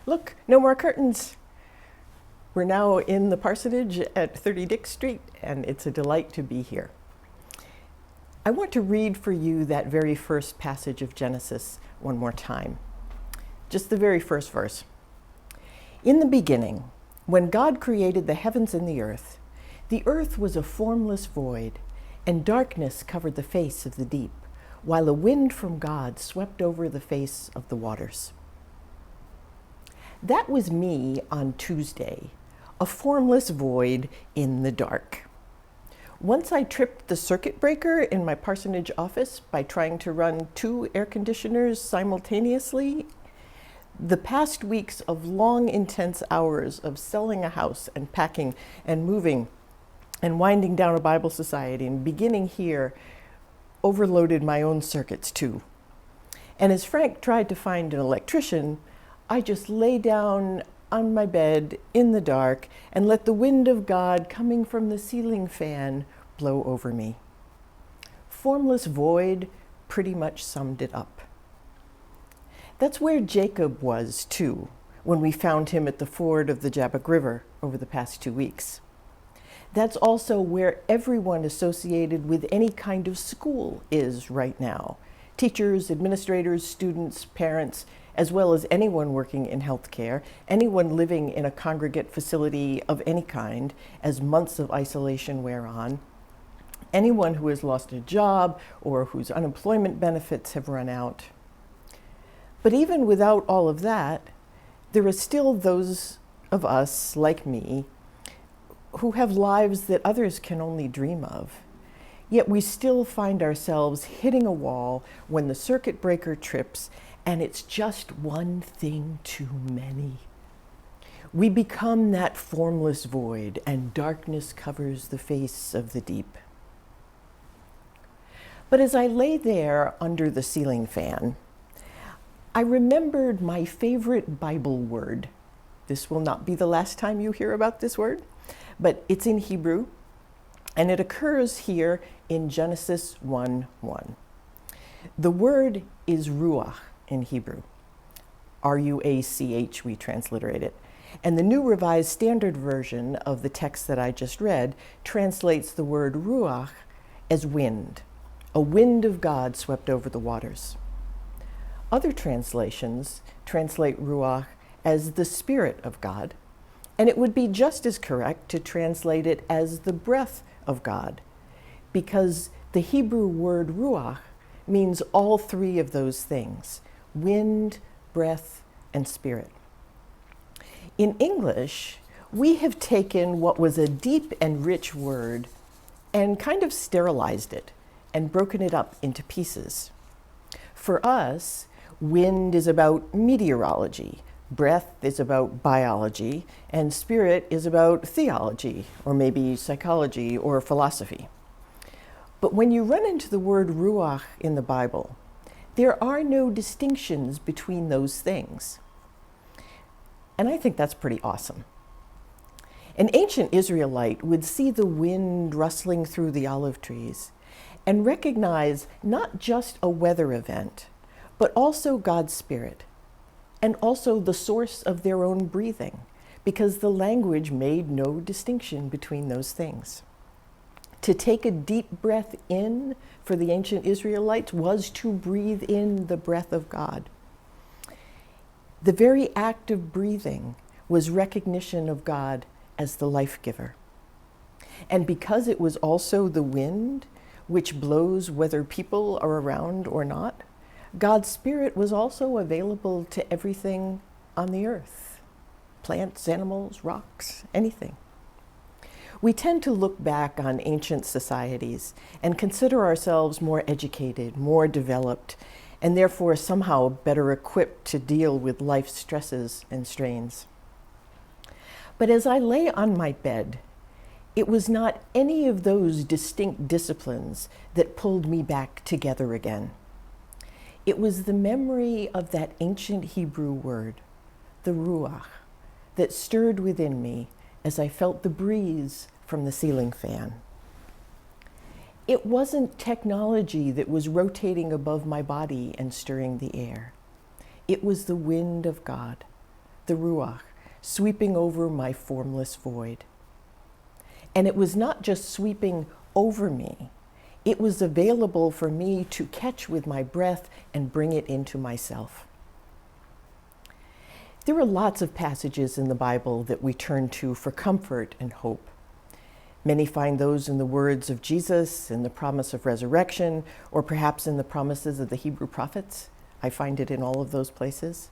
Look, no more curtains. We're now in the parsonage at 30 Dick Street, and it's a delight to be here. I want to read for you that very first passage of Genesis one more time. Just the very first verse. In the beginning, when God created the heavens and the earth was a formless void, and darkness covered the face of the deep, while a wind from God swept over the face of the waters. That was me on Tuesday, a formless void in the dark. Once I tripped the circuit breaker in my parsonage office by trying to run 2 air conditioners simultaneously. The past weeks of long, intense hours of selling a house and packing and moving and winding down a Bible society and beginning here overloaded my own circuits too. And as Frank tried to find an electrician, I just lay down on my bed in the dark and let the wind of God coming from the ceiling fan blow over me. Formless void pretty much summed it up. That's where Jacob was too, when we found him at the ford of the Jabbok River over the past 2 weeks. That's also where everyone associated with any kind of school is right now. Teachers, administrators, students, parents, as well as anyone working in healthcare, anyone living in a congregate facility of any kind as months of isolation wear on, anyone who has lost a job or whose unemployment benefits have run out. But even without all of that, there are still those of us, like me, who have lives that others can only dream of. Yet we still find ourselves hitting a wall when the circuit breaker trips, and it's just one thing too many. We become that formless void, and darkness covers the face of the deep. But as I lay there under the ceiling fan, I remembered my favorite Bible word. This will not be the last time you hear about this word, but it's in Hebrew, and it occurs here in Genesis 1:1. The word is ruach in Hebrew. R-U-A-C-H, we transliterate it. And the New Revised Standard Version of the text that I just read translates the word ruach as wind. A wind of God swept over the waters. Other translations translate ruach as the Spirit of God, and it would be just as correct to translate it as the breath of God, because the Hebrew word ruach means all 3 of those things: wind, breath, and spirit. In English, we have taken what was a deep and rich word and kind of sterilized it and broken it up into pieces. For us, wind is about meteorology, breath is about biology, and spirit is about theology, or maybe psychology or philosophy. But when you run into the word ruach in the Bible, there are no distinctions between those things. And I think that's pretty awesome. An ancient Israelite would see the wind rustling through the olive trees and recognize not just a weather event, but also God's Spirit, and also the source of their own breathing, because the language made no distinction between those things. To take a deep breath in for the ancient Israelites was to breathe in the breath of God. The very act of breathing was recognition of God as the life giver. And because it was also the wind, which blows whether people are around or not, God's Spirit was also available to everything on the earth. Plants, animals, rocks, anything. We tend to look back on ancient societies and consider ourselves more educated, more developed, and therefore somehow better equipped to deal with life's stresses and strains. But as I lay on my bed, it was not any of those distinct disciplines that pulled me back together again. It was the memory of that ancient Hebrew word, the ruach, that stirred within me as I felt the breeze from the ceiling fan. It wasn't technology that was rotating above my body and stirring the air. It was the wind of God, the Ruach, sweeping over my formless void. And it was not just sweeping over me, it was available for me to catch with my breath and bring it into myself. There are lots of passages in the Bible that we turn to for comfort and hope. Many find those in the words of Jesus, in the promise of resurrection, or perhaps in the promises of the Hebrew prophets. I find it in all of those places.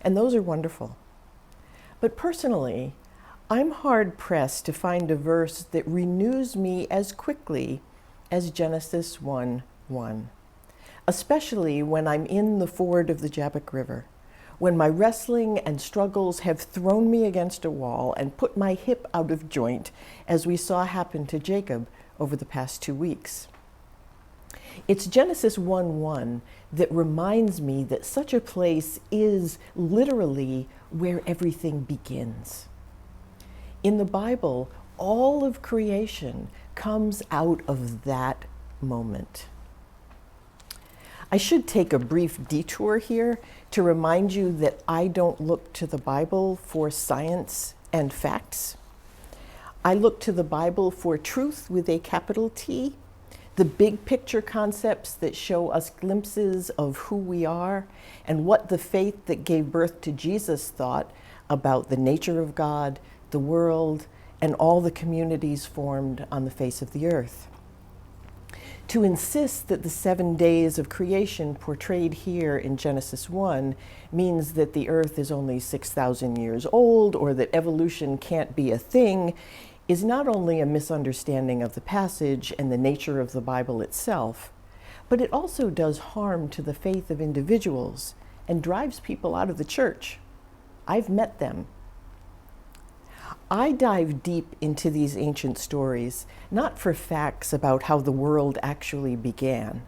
And those are wonderful. But personally, I'm hard-pressed to find a verse that renews me as quickly as Genesis 1:1, especially when I'm in the ford of the Jabbok River, when my wrestling and struggles have thrown me against a wall and put my hip out of joint, as we saw happen to Jacob over the past 2 weeks. It's Genesis 1:1 that reminds me that such a place is literally where everything begins. In the Bible, all of creation comes out of that moment. I should take a brief detour here to remind you that I don't look to the Bible for science and facts. I look to the Bible for truth with a capital T, the big picture concepts that show us glimpses of who we are and what the faith that gave birth to Jesus thought about the nature of God, the world, and all the communities formed on the face of the earth. To insist that the 7 days of creation portrayed here in Genesis 1 means that the earth is only 6,000 years old or that evolution can't be a thing is not only a misunderstanding of the passage and the nature of the Bible itself, but it also does harm to the faith of individuals and drives people out of the church. I've met them. I dive deep into these ancient stories, not for facts about how the world actually began,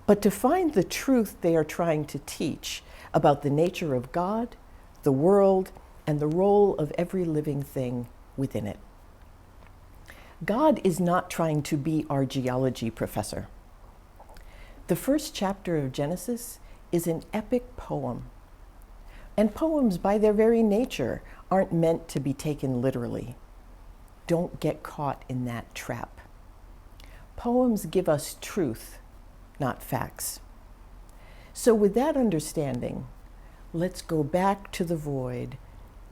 but to find the truth they are trying to teach about the nature of God, the world, and the role of every living thing within it. God is not trying to be our geology professor. The first chapter of Genesis is an epic poem. And poems, by their very nature, aren't meant to be taken literally. Don't get caught in that trap. Poems give us truth, not facts. So with that understanding, let's go back to the void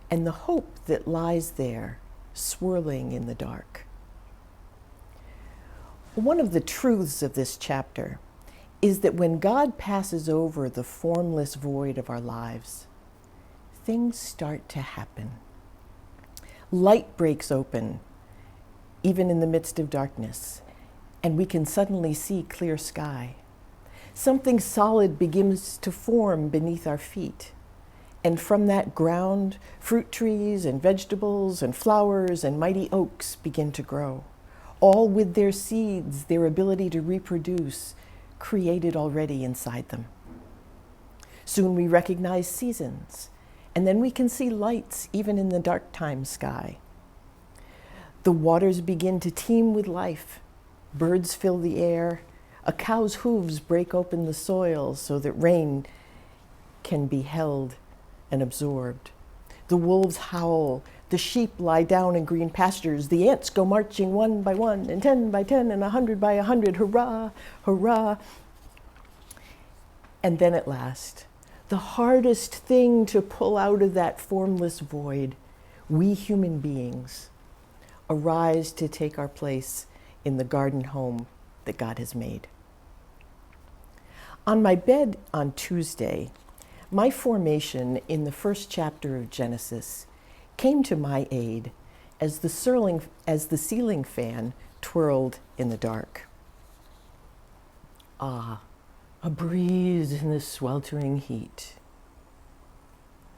and the hope that lies there, swirling in the dark. One of the truths of this chapter is that when God passes over the formless void of our lives, things start to happen. Light breaks open, even in the midst of darkness, and we can suddenly see clear sky. Something solid begins to form beneath our feet. And from that ground, fruit trees and vegetables and flowers and mighty oaks begin to grow, all with their seeds, their ability to reproduce, created already inside them. Soon we recognize seasons, and then we can see lights even in the dark time sky. The waters begin to teem with life. Birds fill the air. A cow's hooves break open the soil so that rain can be held and absorbed. The wolves howl. The sheep lie down in green pastures. The ants go marching 1 by 1 and 10 by 10 and 100 by 100. Hurrah, hurrah. And then at last, the hardest thing to pull out of that formless void, we human beings arise to take our place in the garden home that God has made. On my bed on Tuesday, my formation in the first chapter of Genesis came to my aid as the ceiling fan twirled in the dark. Ah, a breeze in the sweltering heat.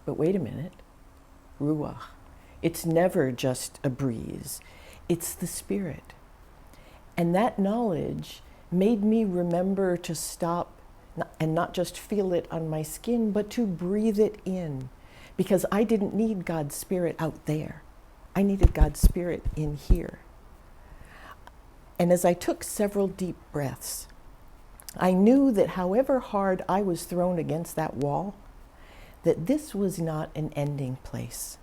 But wait a minute, Ruach. It's never just a breeze, it's the Spirit. And that knowledge made me remember to stop and not just feel it on my skin, but to breathe it in, because I didn't need God's Spirit out there. I needed God's Spirit in here. And as I took several deep breaths, I knew that however hard I was thrown against that wall, that this was not an ending place.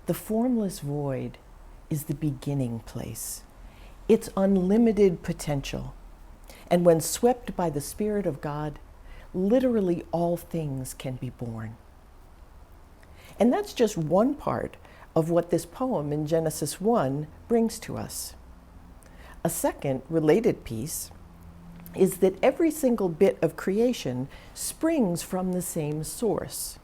The formless void is the beginning place. It's unlimited potential. And when swept by the Spirit of God, literally all things can be born. And that's just one part of what this poem in Genesis 1 brings to us. A second related piece is that every single bit of creation springs from the same source.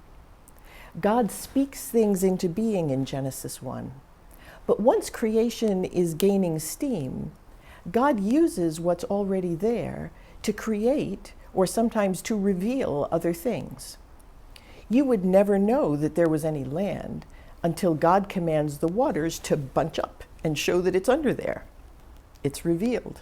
God speaks things into being in Genesis 1. But once creation is gaining steam, God uses what's already there to create or sometimes to reveal other things. You would never know that there was any land until God commands the waters to bunch up and show that it's under there. It's revealed.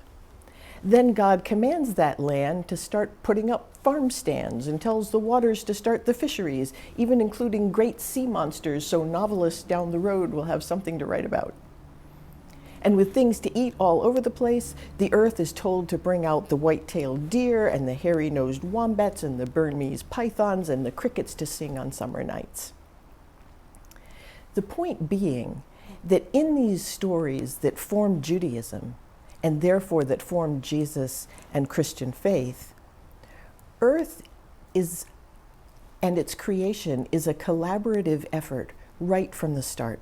Then God commands that land to start putting up farm stands and tells the waters to start the fisheries, even including great sea monsters, so novelists down the road will have something to write about. And with things to eat all over the place, the earth is told to bring out the white-tailed deer and the hairy-nosed wombats and the Burmese pythons and the crickets to sing on summer nights. The point being that in these stories that form Judaism, and therefore that formed Jesus and Christian faith, earth is, and its creation is a collaborative effort right from the start.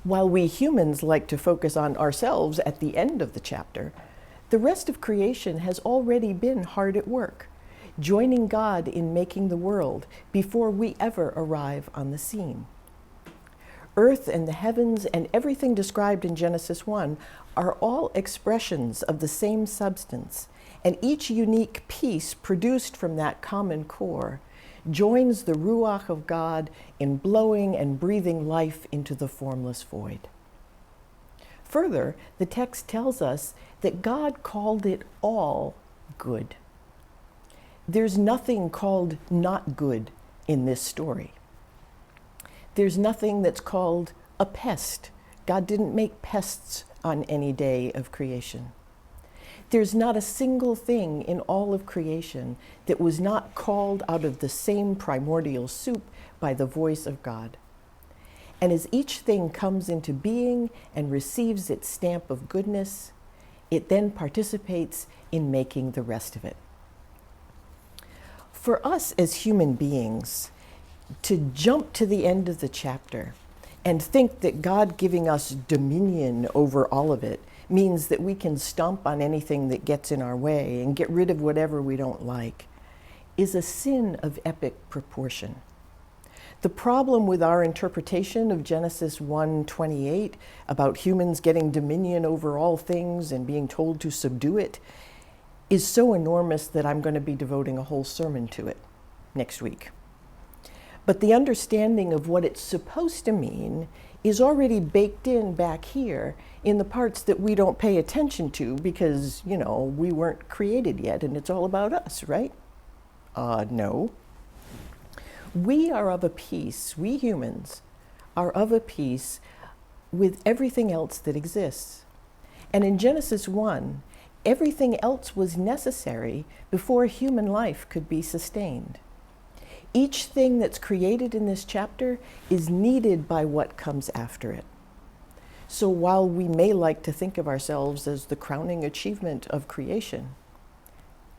While we humans like to focus on ourselves at the end of the chapter, the rest of creation has already been hard at work, joining God in making the world before we ever arrive on the scene. Earth and the heavens and everything described in Genesis 1 are all expressions of the same substance, and each unique piece produced from that common core joins the Ruach of God in blowing and breathing life into the formless void. Further, the text tells us that God called it all good. There's nothing called not good in this story. There's nothing that's called a pest. God didn't make pests on any day of creation. There's not a single thing in all of creation that was not called out of the same primordial soup by the voice of God. And as each thing comes into being and receives its stamp of goodness, it then participates in making the rest of it. For us as human beings, to jump to the end of the chapter and think that God giving us dominion over all of it means that we can stomp on anything that gets in our way and get rid of whatever we don't like is a sin of epic proportion. The problem with our interpretation of Genesis 1:28 about humans getting dominion over all things and being told to subdue it is so enormous that I'm going to be devoting a whole sermon to it next week. But the understanding of what it's supposed to mean is already baked in back here in the parts that we don't pay attention to because, we weren't created yet and it's all about us, right? No. We are of a piece, we humans are of a piece with everything else that exists. And in Genesis 1, everything else was necessary before human life could be sustained. Each thing that's created in this chapter is needed by what comes after it. So while we may like to think of ourselves as the crowning achievement of creation,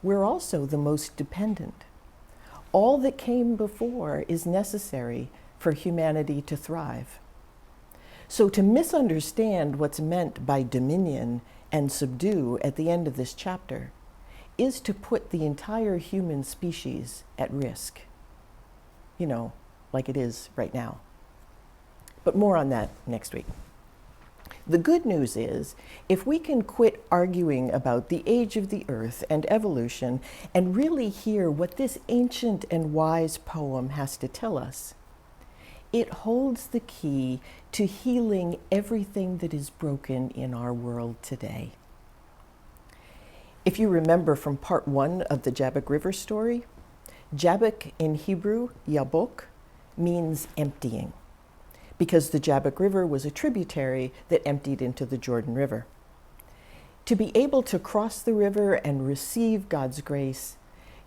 we're also the most dependent. All that came before is necessary for humanity to thrive. So to misunderstand what's meant by dominion and subdue at the end of this chapter is to put the entire human species at risk. Like it is right now. But more on that next week. The good news is, if we can quit arguing about the age of the earth and evolution and really hear what this ancient and wise poem has to tell us, it holds the key to healing everything that is broken in our world today. If you remember from part 1 of the Jabbok River story, Jabbok in Hebrew, Yabok, means emptying, because the Jabbok River was a tributary that emptied into the Jordan River. To be able to cross the river and receive God's grace,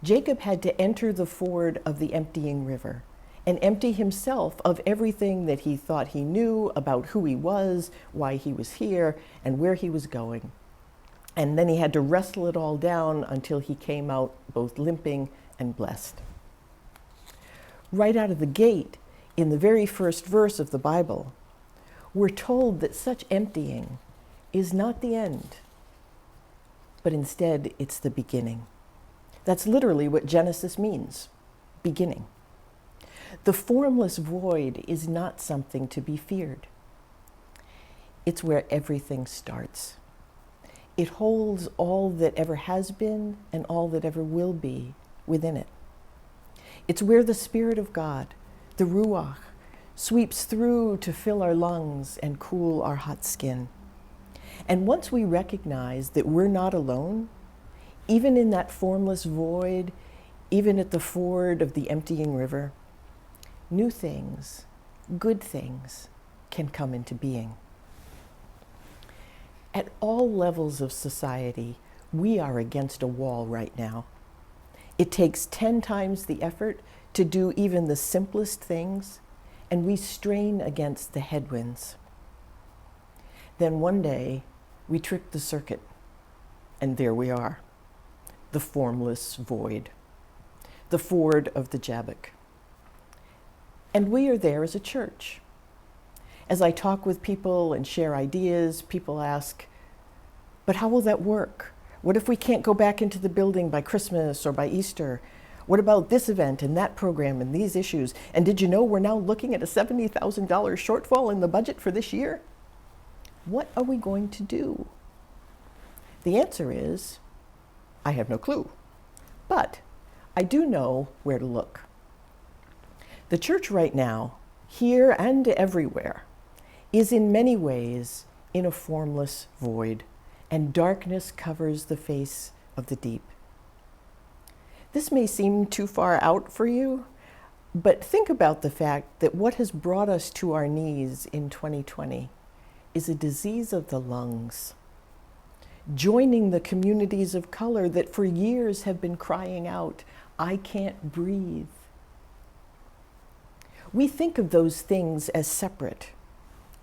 Jacob had to enter the ford of the emptying river and empty himself of everything that he thought he knew about who he was, why he was here, and where he was going. And then he had to wrestle it all down until he came out both limping and blessed. Right out of the gate, in the very first verse of the Bible, we're told that such emptying is not the end, but instead it's the beginning. That's literally what Genesis means, beginning. The formless void is not something to be feared. It's where everything starts. It holds all that ever has been and all that ever will be within it. It's where the Spirit of God, the Ruach, sweeps through to fill our lungs and cool our hot skin. And once we recognize that we're not alone, even in that formless void, even at the ford of the emptying river, new things, good things, can come into being. At all levels of society, we are against a wall right now. It takes 10 times the effort to do even the simplest things, and we strain against the headwinds. Then one day, we trick the circuit, and there we are, the formless void, the ford of the Jabbok. And we are there as a church. As I talk with people and share ideas, people ask, but how will that work? What if we can't go back into the building by Christmas or by Easter? What about this event and that program and these issues? And did you know we're now looking at a $70,000 shortfall in the budget for this year? What are we going to do? The answer is, I have no clue. But I do know where to look. The church right now, here and everywhere, is in many ways in a formless void, and darkness covers the face of the deep. This may seem too far out for you, but think about the fact that what has brought us to our knees in 2020 is a disease of the lungs, joining the communities of color that for years have been crying out, I can't breathe. We think of those things as separate,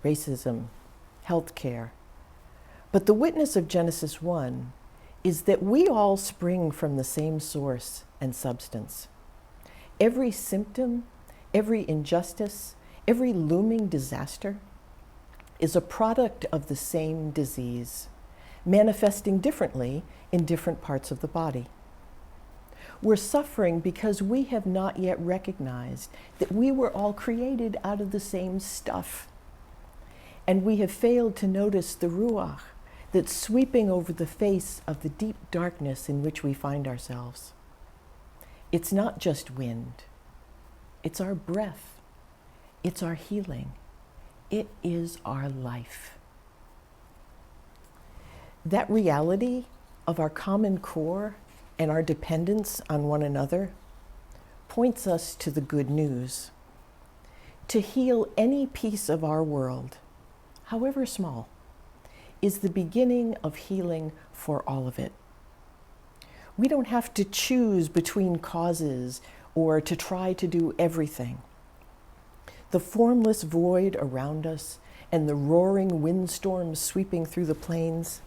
racism, healthcare. But the witness of Genesis 1 is that we all spring from the same source and substance. Every symptom, every injustice, every looming disaster is a product of the same disease, manifesting differently in different parts of the body. We're suffering because we have not yet recognized that we were all created out of the same stuff. And we have failed to notice the Ruach that's sweeping over the face of the deep darkness in which we find ourselves. It's not just wind. It's our breath. It's our healing. It is our life. That reality of our common core and our dependence on one another points us to the good news. To heal any piece of our world, however small, is the beginning of healing for all of it. We don't have to choose between causes or to try to do everything. The formless void around us and the roaring windstorms sweeping through the plains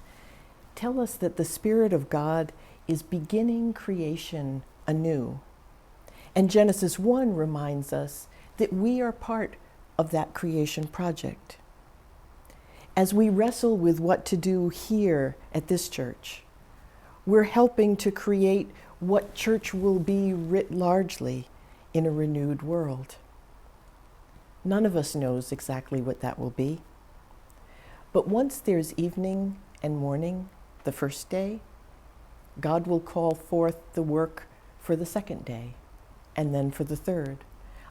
tell us that the Spirit of God is beginning creation anew. And Genesis 1 reminds us that we are part of that creation project. As we wrestle with what to do here at this church, we're helping to create what church will be writ largely in a renewed world. None of us knows exactly what that will be. But once there's evening and morning, the first day, God will call forth the work for the second day, and then for the third,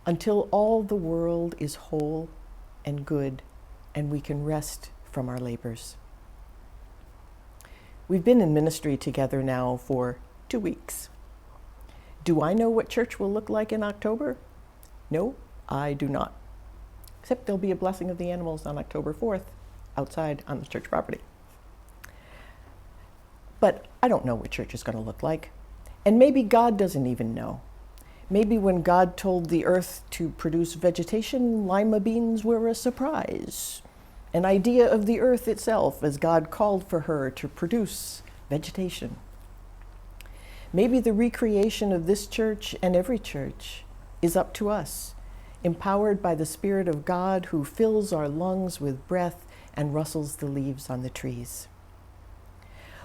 until all the world is whole and good, and we can rest from our labors. We've been in ministry together now for 2 weeks. Do I know what church will look like in October? No, I do not. Except there'll be a blessing of the animals on October 4th outside on the church property. But I don't know what church is going to look like. And maybe God doesn't even know. Maybe when God told the earth to produce vegetation, lima beans were a surprise, an idea of the earth itself as God called for her to produce vegetation. Maybe the recreation of this church and every church is up to us, empowered by the Spirit of God who fills our lungs with breath and rustles the leaves on the trees.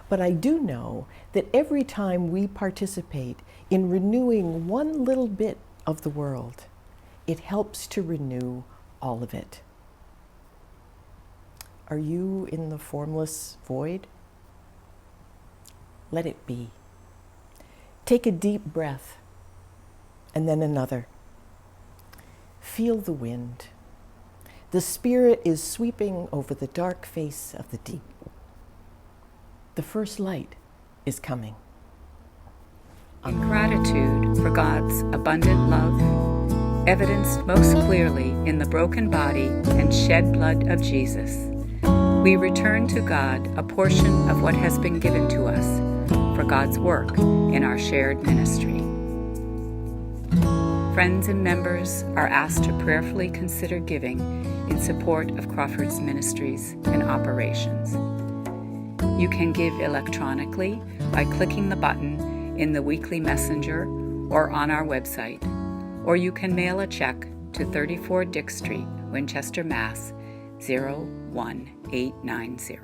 But I do know that every time we participate in renewing one little bit of the world, it helps to renew all of it. Are you in the formless void? Let it be. Take a deep breath, and then another. Feel the wind. The Spirit is sweeping over the dark face of the deep. The first light is coming. In gratitude for God's abundant love, evidenced most clearly in the broken body and shed blood of Jesus, we return to God a portion of what has been given to us for God's work in our shared ministry. Friends and members are asked to prayerfully consider giving in support of Crawford's ministries and operations. You can give electronically by clicking the button in the weekly messenger or on our website, or you can mail a check to 34 Dick Street, Winchester, Mass. 01890.